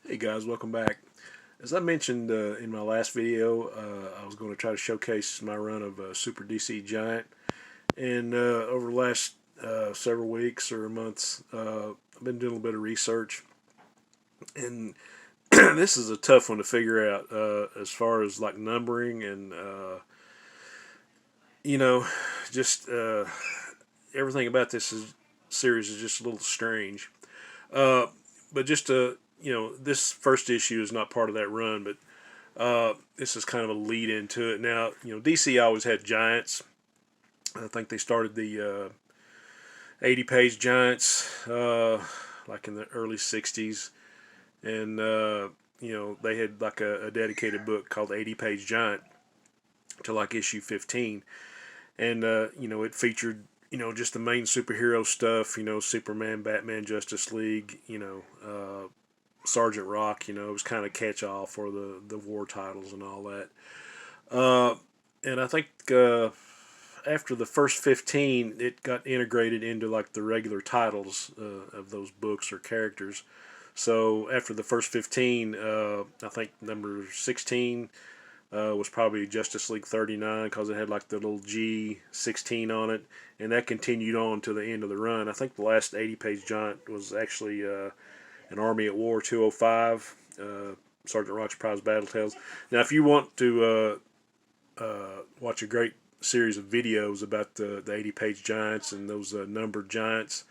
Hey guys, welcome back. As I mentioned in my last video, I was going to try to showcase my run of Super DC Giant. And over the last several weeks or months, I've been doing a little bit of research. And this is a tough one to figure out as far as like numbering and, you know, just everything about series is just a little strange. Uh, but just to, this first issue is not part of that run, but this is kind of a lead into it. Now, DC always had giants. I think they started the 80-page giants like in the early 60s. And, they had like a dedicated book called 80-Page Giant to like issue 15. And, it featured, just the main superhero stuff, Superman, Batman, Justice League, Sergeant Rock, it was kind of catch all for the war titles and all that. Uh, and I think after the first 15, it got integrated into like the regular titles of those books or characters. So after the first 15, I think number 16 was probably Justice League 39 because it had like the little G16 on it, and that continued on to the end of the run. I think the last 80-page giant was actually an Army at War 205, Sergeant Rock's Prize Battle Tales. Now, if you want to watch a great series of videos about the 80-page giants and those numbered giants,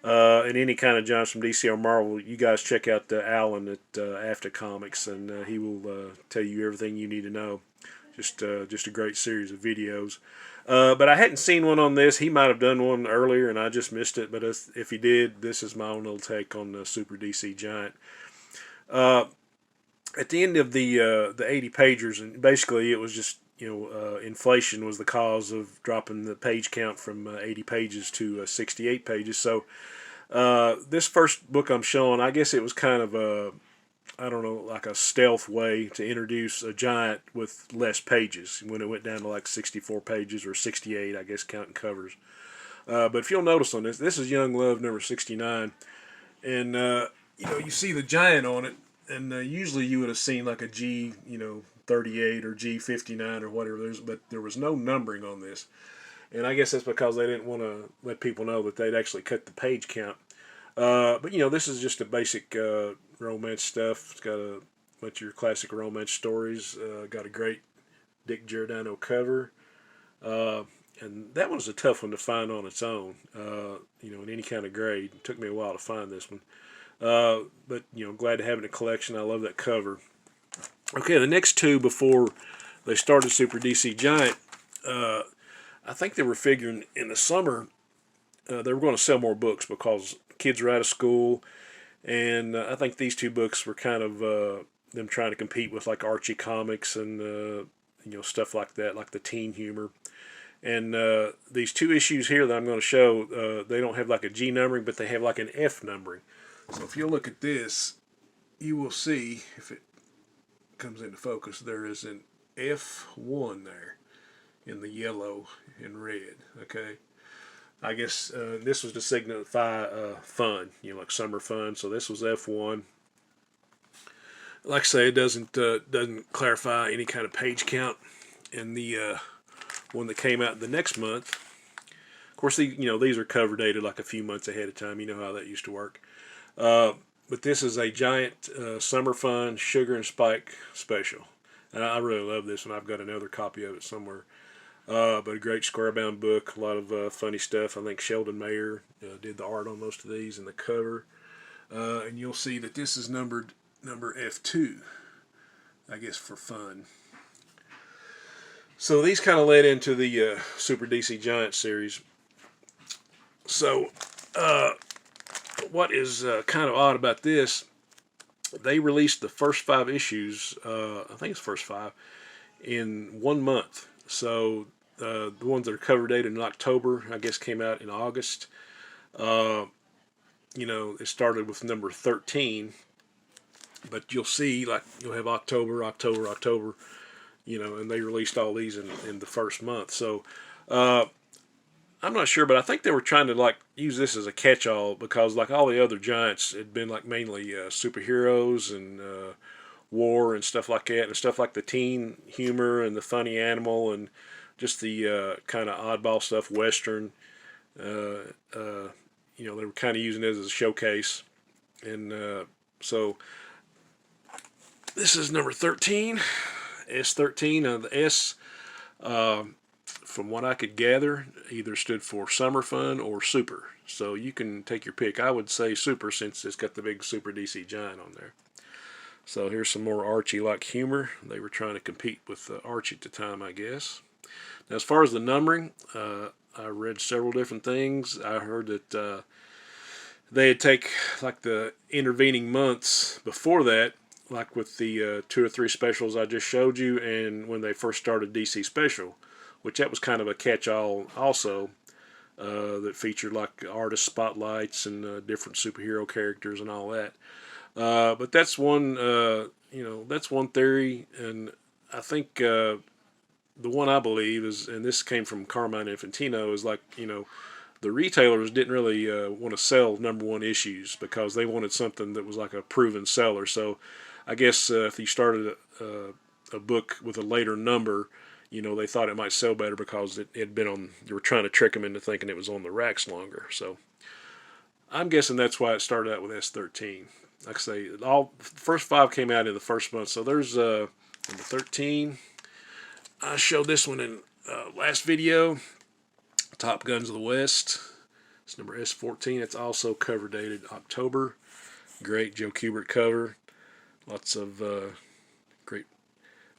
and any kind of giants from DC or Marvel, you guys check out Alan at After Comics, and he will tell you everything you need to know. Just a great series of videos. But I hadn't seen one on this. He might have done one earlier, and I just missed it. But if he did, this is my own little take on the Super DC Giant. Uh, at the end of the 80 pagers, and basically it was just inflation was the cause of dropping the page count from 80 pages to 68 pages. So this first book I'm showing, I guess it was kind of a, I don't know, like a stealth way to introduce a giant with less pages when it went down to like 64 pages or 68, I guess, counting covers. But if you'll notice on this is Young Love number 69. And, you see the giant on it. And usually you would have seen like a G, 38 or G59 or whatever. But there was no numbering on this. And I guess that's because they didn't want to let people know that they'd actually cut the page count. But this is just a basic romance stuff. It's got a bunch of your classic romance stories. Got a great Dick Giordano cover, and that one's a tough one to find on its own. In any kind of grade. It took me a while to find this one, but glad to have it in a collection. I love that cover. Okay, the next two before they started Super DC Giant, I think they were figuring in the summer they were going to sell more books because kids are out of school, and I think these two books were kind of them trying to compete with like Archie comics and stuff like that, like the teen humor. And these two issues here that I'm going to show, they don't have like a G numbering, but they have like an F numbering. So if you look at this, you will see, if it comes into focus, there is an F1 there in the yellow and red. Okay. I guess this was to signify fun, like summer fun. So this was F1. Like I say, it doesn't clarify any kind of page count. And the one that came out the next month, of course, these are cover dated like a few months ahead of time. You know how that used to work. But this is a giant summer fun sugar and spike special. And I really love this, and I've got another copy of it somewhere. But a great square bound book, a lot of funny stuff. I think Sheldon Mayer did the art on most of these and the cover. And you'll see that this is numbered number F2, I guess, for fun. So these kind of led into the Super DC Giant series. So what is kind of odd about this, they released the first 5 issues, I think it's first 5, in 1 month. So the ones that are cover dated in October, I guess, came out in August. It started with number 13, but you'll see, like, you'll have October, October, and they released all these in the first month. So I'm not sure, but I think they were trying to like use this as a catch-all because like all the other giants had been like mainly superheroes and war and stuff like that, and stuff like the teen humor and the funny animal and just the kind of oddball stuff, western. Uh, uh, they were kind of using it as a showcase, and so this is number 13, S13. The S, from what I could gather, either stood for summer fun or super. So you can take your pick. I would say super since it's got the big Super DC Giant on there. So here's some more Archie-like humor. They were trying to compete with Archie at the time, I guess. Now, as far as the numbering, I read several different things. I heard that they'd take like the intervening months before that, like with the 2 or 3 specials I just showed you, and when they first started DC Special, which that was kind of a catch-all also, that featured like artist spotlights and different superhero characters and all that. But that's one, that's one theory, and I think the one I believe is, and this came from Carmine Infantino, is like the retailers didn't really want to sell #1 issues because they wanted something that was like a proven seller. So I guess if you started a book with a later number, they thought it might sell better because it had been on. They were trying to trick them into thinking it was on the racks longer. So I'm guessing that's why it started out with S13. Like I say, all first 5 came out in the first month. So there's number 13. I showed this one in last video. Top Guns of the West. It's number S14. It's also cover dated October. Great Joe Kubert cover. Lots of great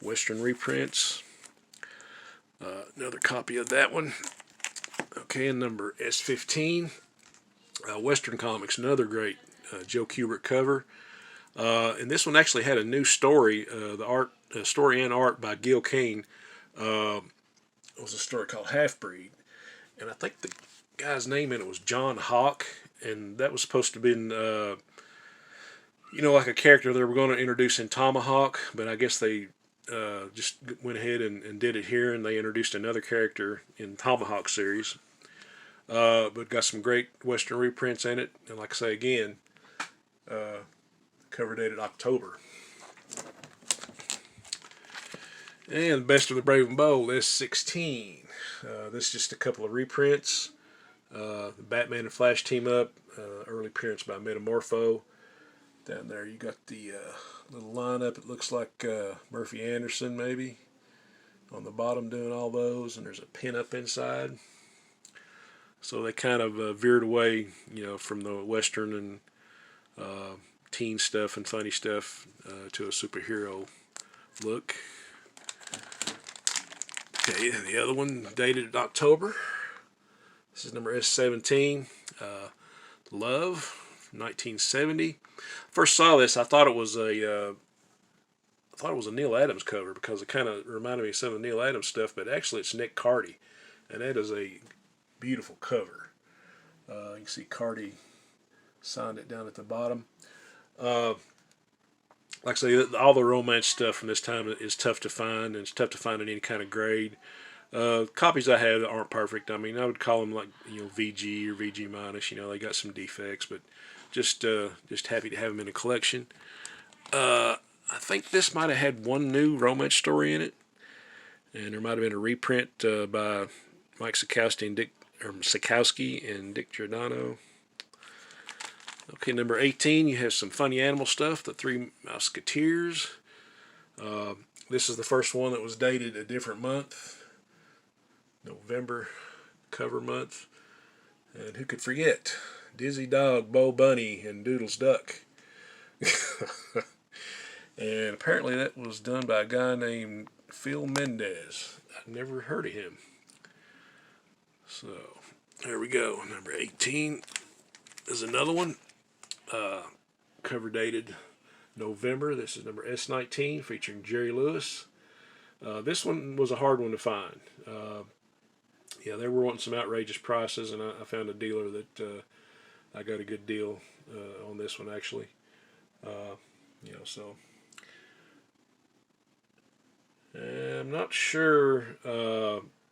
Western reprints. Another copy of that one. Okay, and number S15. Western Comics. Another great Joe Kubert cover. And this one actually had a new story. The story and art by Gil Kane. It was a story called Half Breed. And I think the guy's name in it was John Hawk, and that was supposed to be, like a character they were going to introduce in Tomahawk, but I guess they just went ahead and did it here, and they introduced another character in Tomahawk series. But got some great Western reprints in it, and like I say again, cover dated October. And Best of the Brave and Bold, S16. This is just a couple of reprints. The Batman and Flash team up, early appearance by Metamorpho. Down there you got the little lineup. It looks like Murphy Anderson maybe on the bottom doing all those, and there's a pin up inside. So they kind of veered away, from the Western and teen stuff and funny stuff to a superhero look. Okay, the other one dated October. This is number S17. Love, 1970. First saw this, I thought it was a Neil Adams cover because it kind of reminded me of some of Neil Adams stuff, but actually it's Nick Cardy, and that is a beautiful cover. You can see Cardy signed it down at the bottom. Like I say, all the romance stuff from this time is tough to find, and it's tough to find in any kind of grade. Copies I have aren't perfect. I mean, I would call them like VG or VG minus. They got some defects, but just happy to have them in a collection. I think this might have had one new romance story in it, and there might have been a reprint by Mike Sekowsky and Dick Giordano. Okay, number 18, you have some funny animal stuff, the Three Musketeers. This is the first one that was dated a different month, November cover month. And who could forget? Dizzy Dog, Bo Bunny, and Doodles Duck. And apparently that was done by a guy named Phil Mendez. I've never heard of him. So, there we go. Number 18 is another one. Cover dated November. This is number S19 featuring Jerry Lewis. This one was a hard one to find. They were wanting some outrageous prices, and I found a dealer that I got a good deal on this one actually. So I'm not sure.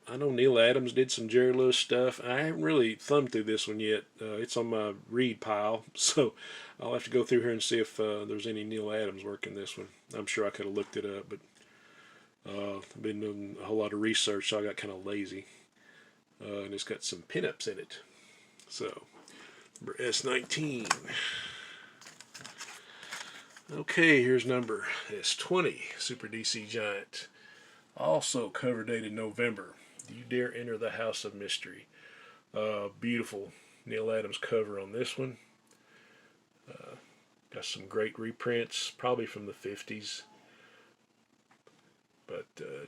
I I know Neil Adams did some Jerry Lewis stuff. I haven't really thumbed through this one yet. It's on my read pile, so I'll have to go through here and see if there's any Neil Adams work in this one. I'm sure I could have looked it up, but I've been doing a whole lot of research, so I got kind of lazy. And it's got some pinups in it. So, number S19. Okay, here's number S20, Super DC Giant. Also cover dated November. Do You Dare Enter the House of Mystery. Beautiful Neil Adams cover on this one. Got some great reprints, probably from the 50s. But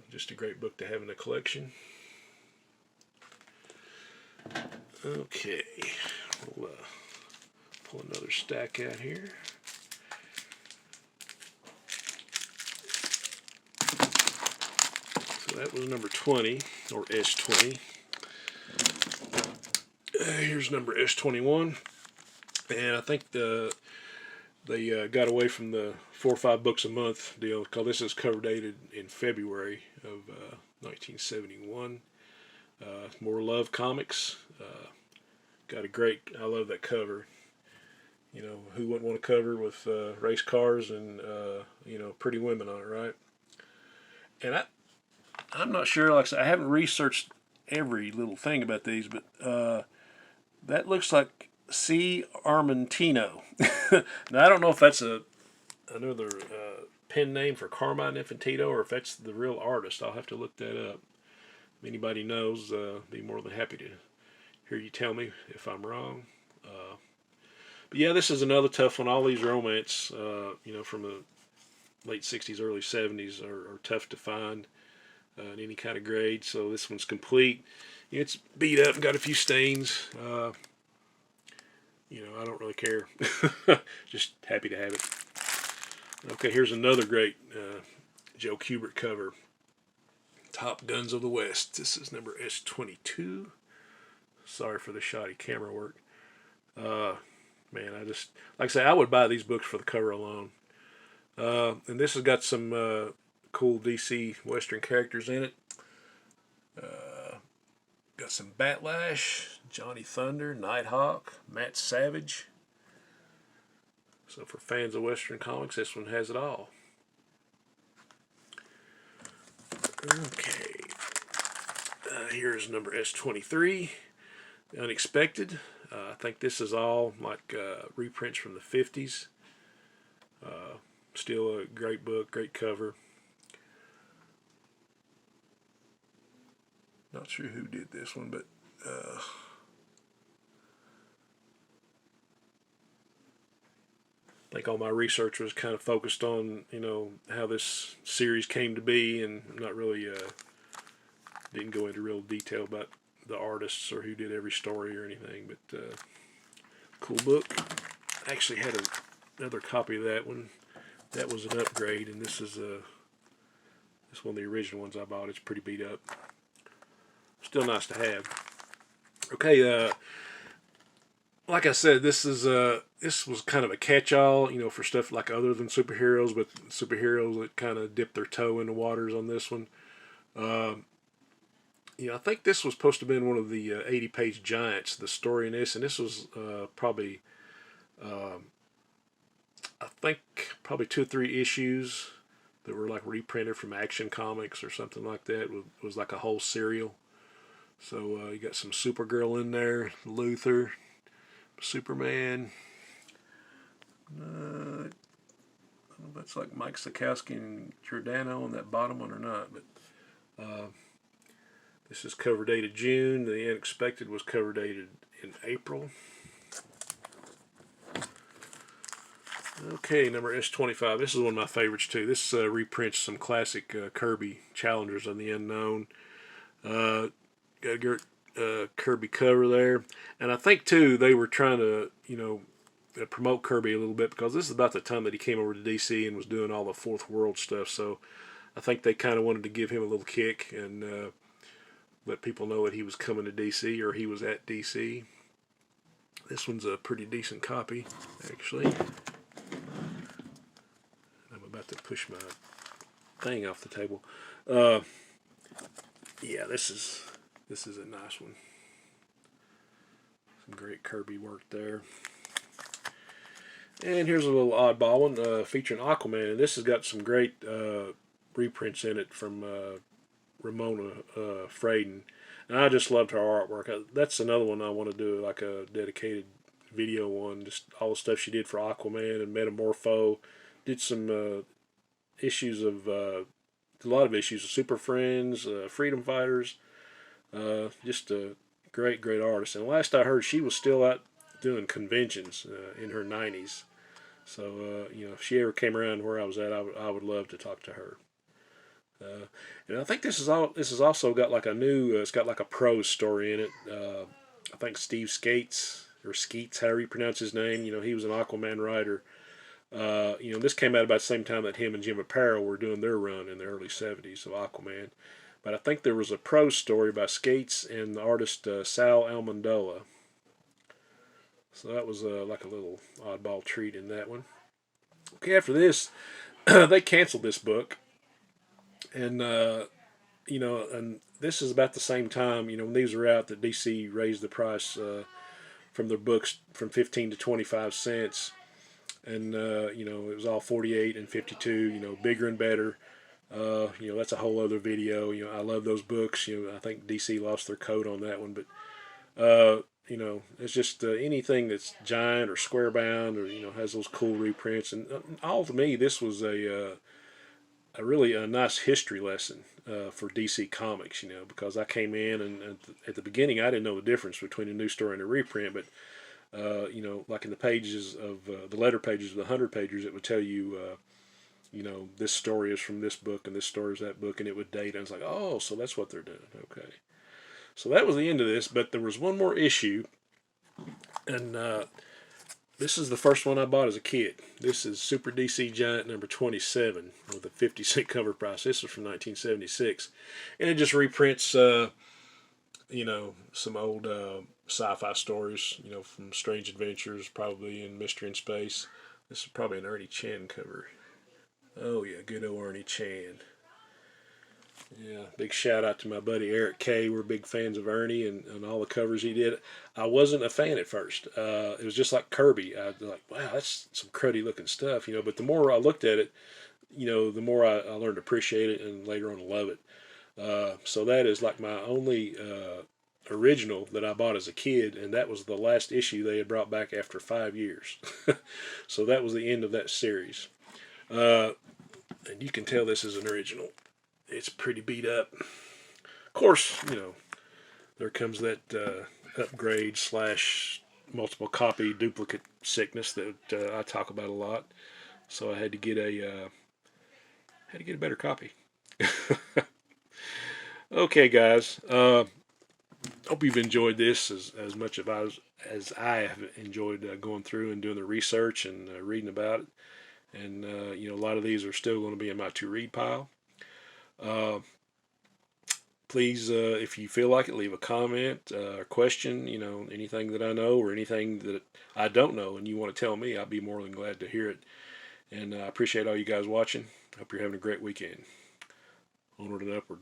just a great book to have in the collection. Okay, we'll pull another stack out here. So that was number 20, or S20. Here's number S21. And I think they got away from the 4 or 5 books a month deal, because this is cover dated in February of 1971. More Love Comics. Got a great, I love that cover. You know, who wouldn't want a cover with race cars and, you know, pretty women on it, right? And I'm not sure, like I said, I haven't researched every little thing about these, but that looks like C. Armentino. Now, I don't know if that's another pen name for Carmine Infantino, or if that's the real artist. I'll have to look that up. If anybody knows, be more than happy to hear you tell me if I'm wrong. But yeah, this is another tough one. All these romance, you know, from the late 60s, early 70s are tough to find in any kind of grade. So this one's complete. It's beat up and got a few stains. You know, I don't really care. Just happy to have it. Okay, here's another great Joe Kubert cover. Top Guns of the West. This is number S22. Sorry for the shoddy camera work. Man, I just, like I say, I would buy these books for the cover alone. And this has got some cool DC Western characters in it. Got some Batlash, Johnny Thunder, Nighthawk, Matt Savage. So for fans of Western comics, this one has it all. Okay. Here's number S23, Unexpected. I think this is all like reprints from the 50s. Still a great book, great cover. Not sure who did this one, but I think all my research was kind of focused on, you know, how this series came to be, and not really didn't go into real detail about the artists or who did every story or anything. But cool book. I actually had another copy of that one. That was an upgrade, and this is this one of the original ones I bought. It's pretty beat up. Still nice to have. Okay, like I said, this was kind of a catch-all, you know, for stuff like other than superheroes, but superheroes that kind of dipped their toe in the waters on this one. You know, I think this was supposed to have been one of the 80-page giants, the story in this, and this was probably, I think, probably 2 or 3 issues that were like reprinted from Action Comics or something like that. It was like a whole serial. So you got some Supergirl in there, Luther, Superman. I don't know if that's like Mike Sekowsky and Giordano on that bottom one or not, but this is cover dated June. The Unexpected was cover dated in April. Okay, number S25. This is one of my favorites too. This reprints some classic Kirby Challengers of the Unknown. Got a great Kirby cover there. And I think, too, they were trying to, you know, promote Kirby a little bit, because this is about the time that he came over to DC and was doing all the Fourth World stuff. So I think they kind of wanted to give him a little kick and let people know that he was coming to DC, or he was at DC. This one's a pretty decent copy, actually. I'm about to push my thing off the table. Yeah, this is This is a nice one. Some great Kirby work there. And here's a little oddball one featuring Aquaman. And this has got some great reprints in it from Ramona Fraden. And I just loved her artwork. That's another one I want to do, like a dedicated video one. Just all the stuff she did for Aquaman and Metamorpho. Did some issues of a lot of issues of Super Friends, Freedom Fighters. Just a great artist. And last I heard, she was still out doing conventions in her 90s. So if she ever came around where I was at, I would love to talk to her. And I think this is all. This has also got like a new. It's got like a prose story in it. I think Steve Skates or Skeets, however you pronounce his name. He was an Aquaman writer. This came out about the same time that him and Jim Aparo were doing their run in the early '70s of Aquaman. But I think there was a prose story by Skates and the artist Sal Almondola. So that was like a little oddball treat in that one. Okay, after this, they canceled this book, and and this is about the same time when these were out that DC raised the price from their books from 15 to 25 cents, and it was all 48 and 52, bigger and better. That's a whole other video. I love those books. I think DC lost their code on that one, but it's just anything that's giant or square bound or has those cool reprints. And all to me, this was a really a nice history lesson for DC Comics. Because I came in and at the beginning I didn't know the difference between a new story and a reprint, but like in the pages of the letter pages of the 100 pages, it would tell you. This story is from this book and this story is that book, and it would date. And it's like, oh, so that's what they're doing. Okay. So that was the end of this, but there was one more issue, and this is the first one I bought as a kid. This is Super DC Giant number 27 with a 50-cent cover price. This is from 1976, and it just reprints, some old sci-fi stories, from Strange Adventures, probably in Mystery in Space. This is probably an Ernie Chan cover. Oh yeah, good old Ernie Chan. Yeah, big shout out to my buddy Eric Kay. We're big fans of Ernie and all the covers he did. I wasn't a fan at first. It was just like Kirby. I was like, wow, that's some cruddy looking stuff, But the more I looked at it, the more I learned to appreciate it and later on love it. So that is like my only original that I bought as a kid, and that was the last issue they had brought back after 5 years. So that was the end of that series. And you can tell this is an original. It's pretty beat up. Of course, there comes that upgrade / multiple copy duplicate sickness that I talk about a lot. So I had to get a better copy. Okay, guys. Hope you've enjoyed this as much as I have enjoyed going through and doing the research and reading about it. And a lot of these are still going to be in my to read pile. Please, if you feel like it, leave a comment or question, anything that I know or anything that I don't know and you want to tell me, I'd be more than glad to hear it. And I appreciate all you guys watching. Hope you're having a great weekend. Onward and upward.